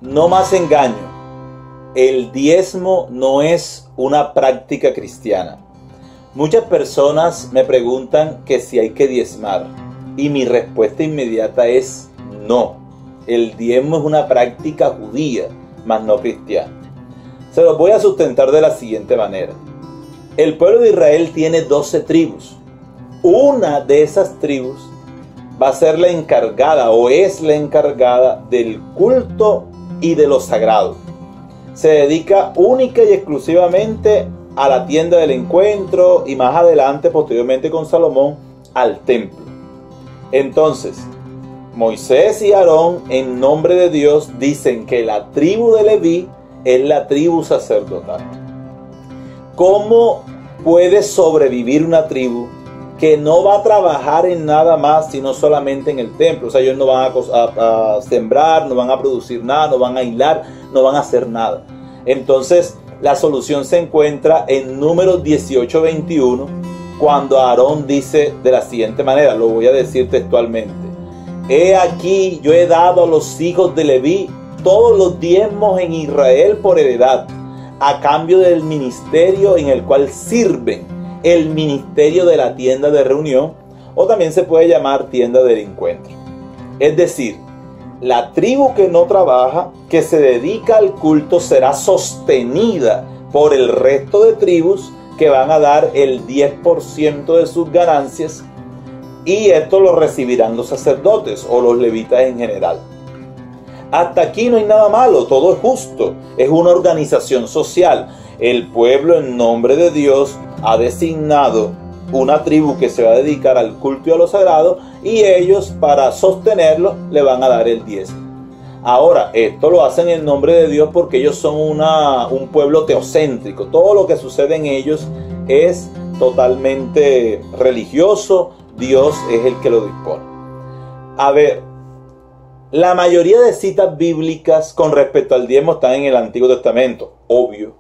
No más engaño. El diezmo no es una práctica cristiana. Muchas personas me preguntan que si hay que diezmar. Y mi respuesta inmediata es no. El diezmo es una práctica judía, mas no cristiana. Se los voy a sustentar de la siguiente manera. El pueblo de Israel tiene 12 tribus. Una de esas tribus va a ser la encargada o es la encargada del culto y de lo sagrado. Se dedica única y exclusivamente a la tienda del encuentro y más adelante, posteriormente con Salomón, al templo. Entonces, Moisés y Aarón, en nombre de Dios, dicen que la tribu de Leví es la tribu sacerdotal. ¿Cómo puede sobrevivir una tribu que no va a trabajar en nada más, sino solamente en el templo? O sea, ellos no van a sembrar, no van a producir nada, no van a hilar, no van a hacer nada. Entonces, la solución se encuentra en Números 18:21, cuando Aarón dice de la siguiente manera, lo voy a decir textualmente: he aquí, yo he dado a los hijos de Leví todos los diezmos en Israel por heredad, a cambio del ministerio en el cual sirven, el ministerio de la tienda de reunión, o también se puede llamar tienda del encuentro. Es decir, la tribu que no trabaja, que se dedica al culto, será sostenida por el resto de tribus que van a dar el 10% de sus ganancias, y esto lo recibirán los sacerdotes o los levitas en general. Hasta aquí no hay nada malo, todo es justo, es una organización social. El pueblo, en nombre de Dios, ha designado una tribu que se va a dedicar al culto y a lo sagrado, y ellos, para sostenerlo, le van a dar el 10. Ahora, esto lo hacen en nombre de Dios porque ellos son un pueblo teocéntrico. Todo lo que sucede en ellos es totalmente religioso. Dios es el que lo dispone. A ver, la mayoría de citas bíblicas con respecto al diezmo están en el Antiguo Testamento, obvio.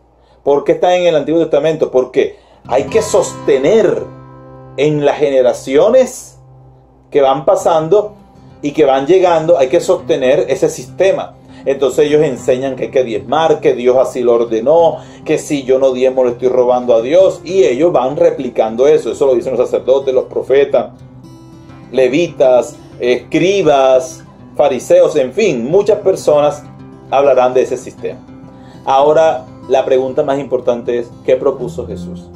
¿Por qué están en el Antiguo Testamento? Porque hay que sostener en las generaciones que van pasando y que van llegando, hay que sostener ese sistema. Entonces ellos enseñan que hay que diezmar, que Dios así lo ordenó, que si yo no diezmo le estoy robando a Dios, y ellos van replicando eso. Eso lo dicen los sacerdotes, los profetas, levitas, escribas, fariseos, en fin, muchas personas hablarán de ese sistema. Ahora, la pregunta más importante es, ¿qué propuso Jesús?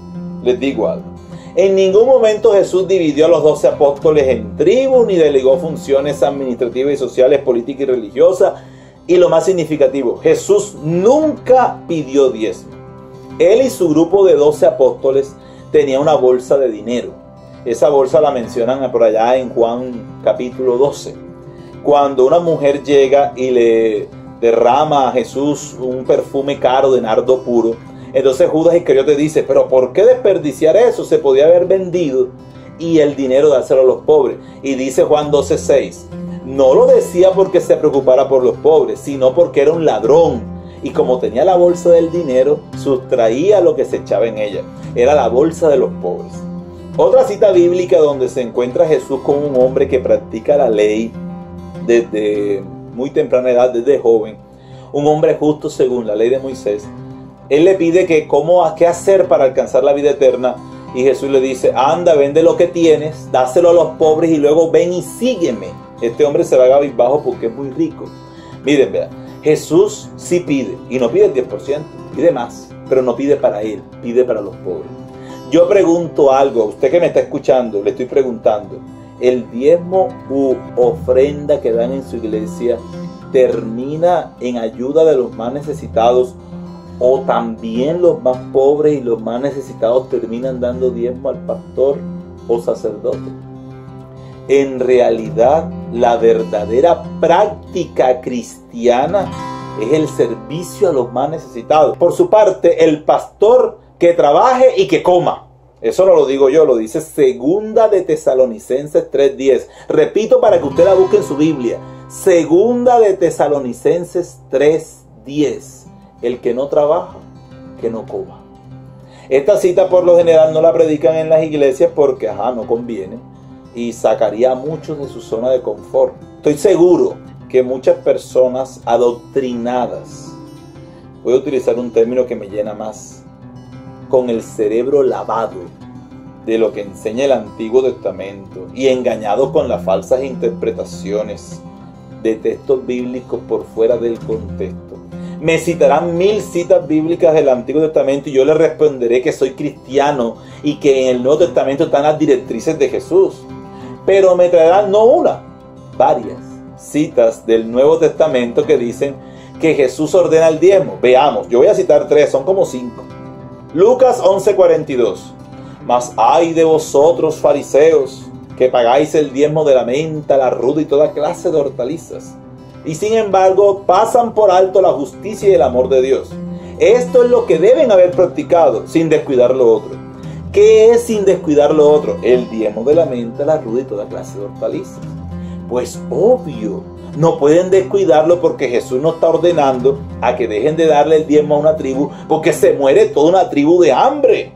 Les digo algo. En ningún momento Jesús dividió a los 12 apóstoles en tribus, ni delegó funciones administrativas y sociales, políticas y religiosas. Y lo más significativo, Jesús nunca pidió diezmo. Él y su grupo de 12 apóstoles tenían una bolsa de dinero. Esa bolsa la mencionan por allá en Juan capítulo 12. Cuando una mujer llega y le derrama a Jesús un perfume caro de nardo puro, entonces Judas Iscariote dice, pero ¿por qué desperdiciar eso? Se podía haber vendido y el dinero dárselo a los pobres. Y dice Juan 12:6, no lo decía porque se preocupara por los pobres, sino porque era un ladrón. Y como tenía la bolsa del dinero, sustraía lo que se echaba en ella. Era la bolsa de los pobres. Otra cita bíblica donde se encuentra Jesús con un hombre que practica la ley desde muy temprana edad, desde joven. Un hombre justo según la ley de Moisés. Él le pide que qué hacer para alcanzar la vida eterna. Y Jesús le dice, anda, vende lo que tienes, dáselo a los pobres y luego ven y sígueme. Este hombre se va a cabizbajo porque es muy rico. Miren, vean, Jesús sí pide, y no pide el 10%, pide más, pero no pide para él, pide para los pobres. Yo pregunto algo, a usted que me está escuchando, le estoy preguntando, ¿el diezmo u ofrenda que dan en su iglesia termina en ayuda de los más necesitados, o también los más pobres y los más necesitados terminan dando diezmo al pastor o sacerdote? En realidad, la verdadera práctica cristiana es el servicio a los más necesitados. Por su parte, el pastor que trabaje y que coma. Eso no lo digo yo, lo dice Segunda de Tesalonicenses 3:10. Repito para que usted la busque en su Biblia. Segunda de Tesalonicenses 3:10. El que no trabaja, que no coma. Esta cita por lo general no la predican en las iglesias porque, no conviene. Y sacaría a muchos de su zona de confort. Estoy seguro que muchas personas adoctrinadas, voy a utilizar un término que me llena más, con el cerebro lavado de lo que enseña el Antiguo Testamento y engañados con las falsas interpretaciones de textos bíblicos por fuera del contexto, me citarán 1000 citas bíblicas del Antiguo Testamento y yo les responderé que soy cristiano y que en el Nuevo Testamento están las directrices de Jesús. Pero me traerán no una, varias citas del Nuevo Testamento que dicen que Jesús ordena el diezmo. Veamos, yo voy a citar 3, son como 5. Lucas 11:42. Mas ay de vosotros, fariseos, que pagáis el diezmo de la menta, la ruda y toda clase de hortalizas, y sin embargo pasan por alto la justicia y el amor de Dios. Esto es lo que deben haber practicado sin descuidar lo otro. ¿Qué es sin descuidar lo otro? El diezmo de la menta, la ruda y toda clase de hortalizas. Pues obvio, no pueden descuidarlo porque Jesús no está ordenando a que dejen de darle el diezmo a una tribu porque se muere toda una tribu de hambre.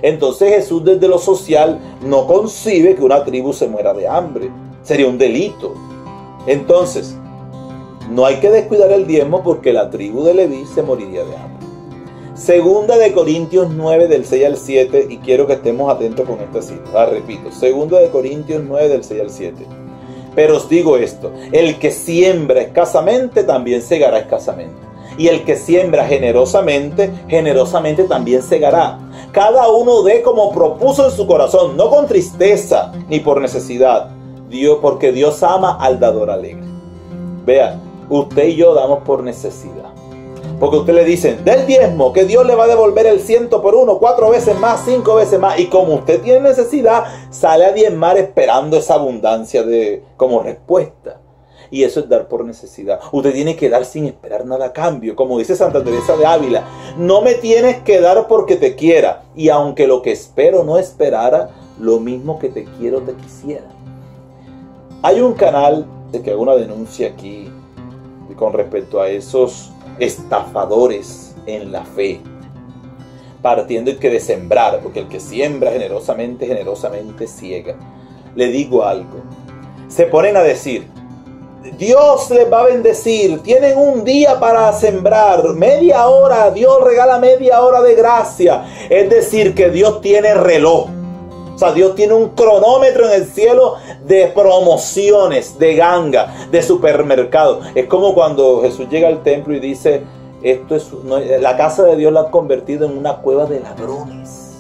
Entonces Jesús desde lo social no concibe que una tribu se muera de hambre. Sería un delito. Entonces, no hay que descuidar el diezmo porque la tribu de Leví se moriría de hambre. Segunda de Corintios 9 del 6 al 7, y quiero que estemos atentos con esta cita. La repito, Segunda de Corintios 9 del 6 al 7. Pero os digo esto, el que siembra escasamente también segará escasamente. Y el que siembra generosamente, generosamente también segará. Cada uno dé como propuso en su corazón, no con tristeza ni por necesidad, porque Dios ama al dador alegre. Vean, usted y yo damos por necesidad. Porque usted le dicen, del diezmo, que Dios le va a devolver el 100 por 1, 4 veces más, 5 veces más. Y como usted tiene necesidad, sale a diezmar esperando esa abundancia como respuesta. Y eso es dar por necesidad. Usted tiene que dar sin esperar nada a cambio. Como dice Santa Teresa de Ávila, no me tienes que dar porque te quiera. Y aunque lo que espero no esperara, lo mismo que te quiero te quisiera. Hay un canal que hago una denuncia aquí con respecto a esos estafadores en la fe, partiendo de sembrar, porque el que siembra generosamente, generosamente ciega. Le digo algo, se ponen a decir, Dios les va a bendecir, tienen un día para sembrar, media hora, Dios regala media hora de gracia, es decir, que Dios tiene reloj. O sea, Dios tiene un cronómetro en el cielo de promociones, de ganga, de supermercado. Es como cuando Jesús llega al templo y dice, la casa de Dios la ha convertido en una cueva de ladrones.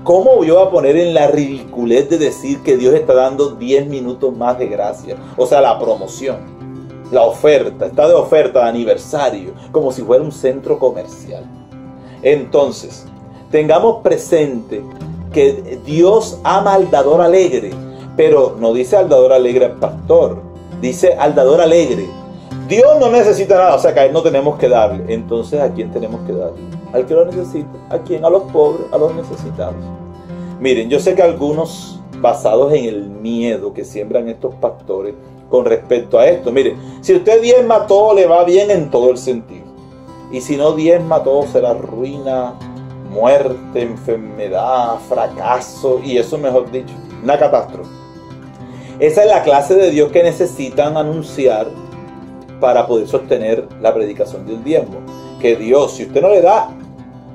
¿Cómo yo voy a poner en la ridiculez de decir que Dios está dando 10 minutos más de gracia? O sea, la promoción, la oferta, está de oferta de aniversario, como si fuera un centro comercial. Entonces, tengamos presente que Dios ama al dador alegre, pero no dice al dador alegre al pastor, dice al dador alegre. Dios no necesita nada, o sea que a Él no tenemos que darle. Entonces, ¿a quién tenemos que darle? Al que lo necesita. ¿A quién? A los pobres, a los necesitados. Miren, yo sé que algunos, basados en el miedo que siembran estos pastores con respecto a esto, miren, si usted diezma, todo le va bien en todo el sentido. Y si no diezma, todo será ruina, muerte, enfermedad, fracaso, y eso, mejor dicho, una catástrofe. Esa es la clase de Dios que necesitan anunciar para poder sostener la predicación del diezmo. Que Dios, si usted no le da,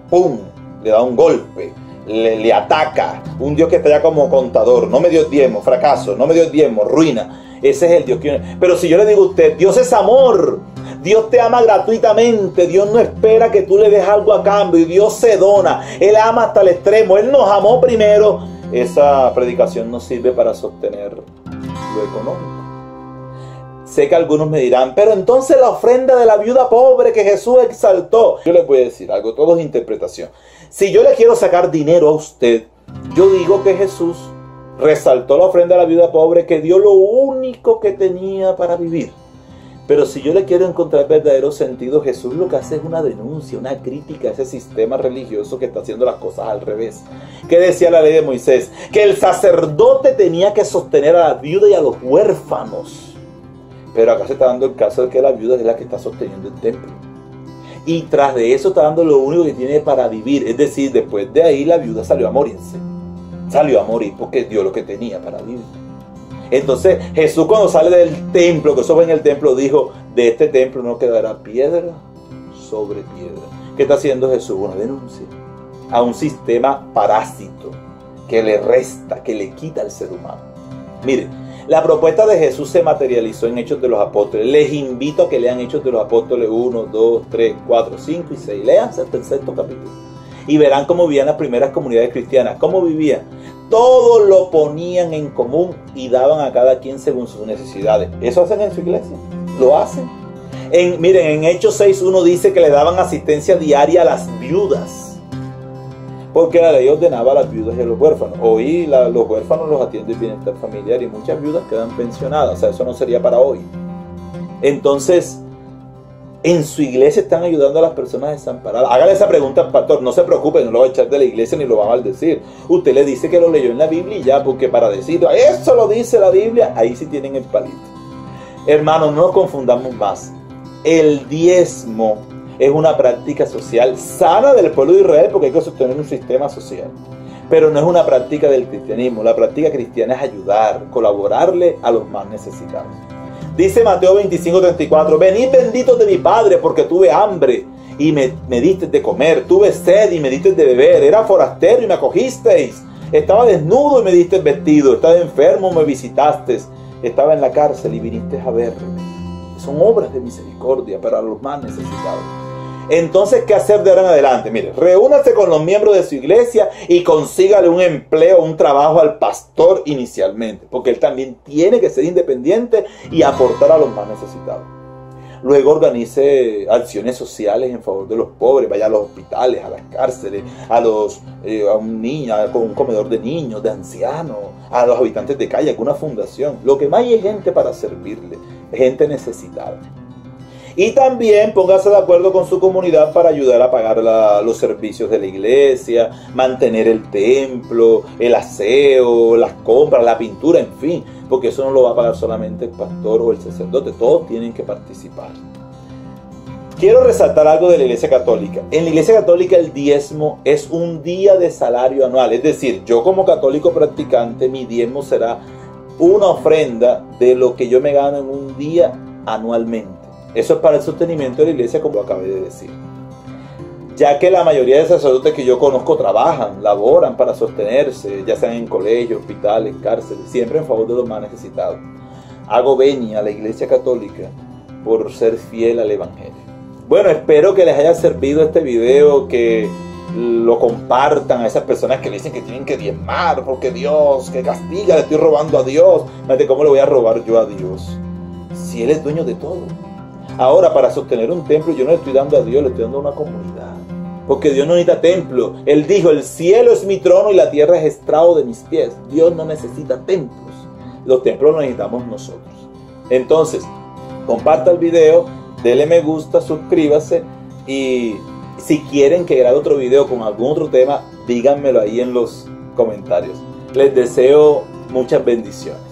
¡pum!, le da un golpe, le ataca. Un Dios que está ya como contador, no me dio diezmo, fracaso, no me dio diezmo, ruina. Ese es el Dios que... Pero si yo le digo a usted, Dios es amor, Dios te ama gratuitamente, Dios no espera que tú le des algo a cambio, y Dios se dona, Él ama hasta el extremo, Él nos amó primero. Esa predicación no sirve para sostener lo económico. Sé que algunos me dirán, pero entonces la ofrenda de la viuda pobre que Jesús exaltó. Yo les voy a decir algo, todo es interpretación. Si yo le quiero sacar dinero a usted, yo digo que Jesús resaltó la ofrenda de la viuda pobre, que dio lo único que tenía para vivir. Pero si yo le quiero encontrar verdadero sentido, Jesús lo que hace es una denuncia, una crítica a ese sistema religioso que está haciendo las cosas al revés. ¿Qué decía la ley de Moisés? Que el sacerdote tenía que sostener a la viuda y a los huérfanos. Pero acá se está dando el caso de que la viuda es la que está sosteniendo el templo. Y tras de eso está dando lo único que tiene para vivir. Es decir, después de ahí la viuda salió a morirse. Salió a morir porque dio lo que tenía para vivir. Entonces Jesús, cuando sale del templo, que eso fue en el templo, dijo: de este templo no quedará piedra sobre piedra. ¿Qué está haciendo Jesús? Una denuncia a un sistema parásito que le resta, que le quita al ser humano. Miren, la propuesta de Jesús se materializó en Hechos de los Apóstoles. Les invito a que lean Hechos de los Apóstoles 1, 2, 3, 4, 5 y 6. Léanse hasta el sexto capítulo y verán cómo vivían las primeras comunidades cristianas. ¿Cómo vivían? Todo lo ponían en común y daban a cada quien según sus necesidades. ¿Eso hacen en su iglesia? ¿Lo hacen? Miren, en Hechos 6:1 dice que le daban asistencia diaria a las viudas, porque la ley ordenaba a las viudas y a los huérfanos. Hoy los huérfanos los atiende el bienestar familiar y muchas viudas quedan pensionadas. O sea, eso no sería para hoy. Entonces, en su iglesia están ayudando a las personas desamparadas. Hágale esa pregunta al pastor. No se preocupe, no lo va a echar de la iglesia ni lo va a maldecir. Usted le dice que lo leyó en la Biblia y ya, porque para decir eso lo dice la Biblia, ahí sí tienen el palito. Hermanos, no nos confundamos más. El diezmo es una práctica social sana del pueblo de Israel, porque hay que sostener un sistema social. Pero no es una práctica del cristianismo. La práctica cristiana es ayudar, colaborarle a los más necesitados. Dice Mateo 25:34: venid benditos de mi Padre, porque tuve hambre y me diste de comer, tuve sed y me diste de beber, era forastero y me acogisteis, estaba desnudo y me diste vestido, estaba enfermo y me visitasteis, estaba en la cárcel y vinisteis a verme. Son obras de misericordia para los más necesitados. Entonces, ¿qué hacer de ahora en adelante? Mire, reúnase con los miembros de su iglesia y consígale un empleo, un trabajo al pastor inicialmente, porque él también tiene que ser independiente y aportar a los más necesitados. Luego organice acciones sociales en favor de los pobres, vaya a los hospitales, a las cárceles, a un niño, a un comedor de niños, de ancianos, a los habitantes de calle, alguna fundación. Lo que más hay es gente para servirle, gente necesitada. Y también póngase de acuerdo con su comunidad para ayudar a pagar los servicios de la iglesia, mantener el templo, el aseo, las compras, la pintura, en fin, porque eso no lo va a pagar solamente el pastor o el sacerdote, todos tienen que participar. Quiero resaltar algo de la Iglesia Católica. En la Iglesia Católica el diezmo es un día de salario anual, es decir, yo como católico practicante, mi diezmo será una ofrenda de lo que yo me gano en un día anualmente. Eso es para el sostenimiento de la iglesia, como lo acabé de decir. Ya que la mayoría de sacerdotes que yo conozco trabajan, laboran para sostenerse, ya sean en colegios, hospitales, cárceles, siempre en favor de los más necesitados. Hago venia a la Iglesia Católica por ser fiel al Evangelio. Bueno, espero que les haya servido este video, que lo compartan a esas personas que le dicen que tienen que diezmar, porque Dios, que castiga, le estoy robando a Dios. ¿Cómo le voy a robar yo a Dios? Si Él es dueño de todo. Ahora, para sostener un templo, yo no le estoy dando a Dios, le estoy dando a una comunidad. Porque Dios no necesita templo. Él dijo: el cielo es mi trono y la tierra es estrado de mis pies. Dios no necesita templos. Los templos los necesitamos nosotros. Entonces, comparta el video, dele me gusta, suscríbase. Y si quieren que grabe otro video con algún otro tema, díganmelo ahí en los comentarios. Les deseo muchas bendiciones.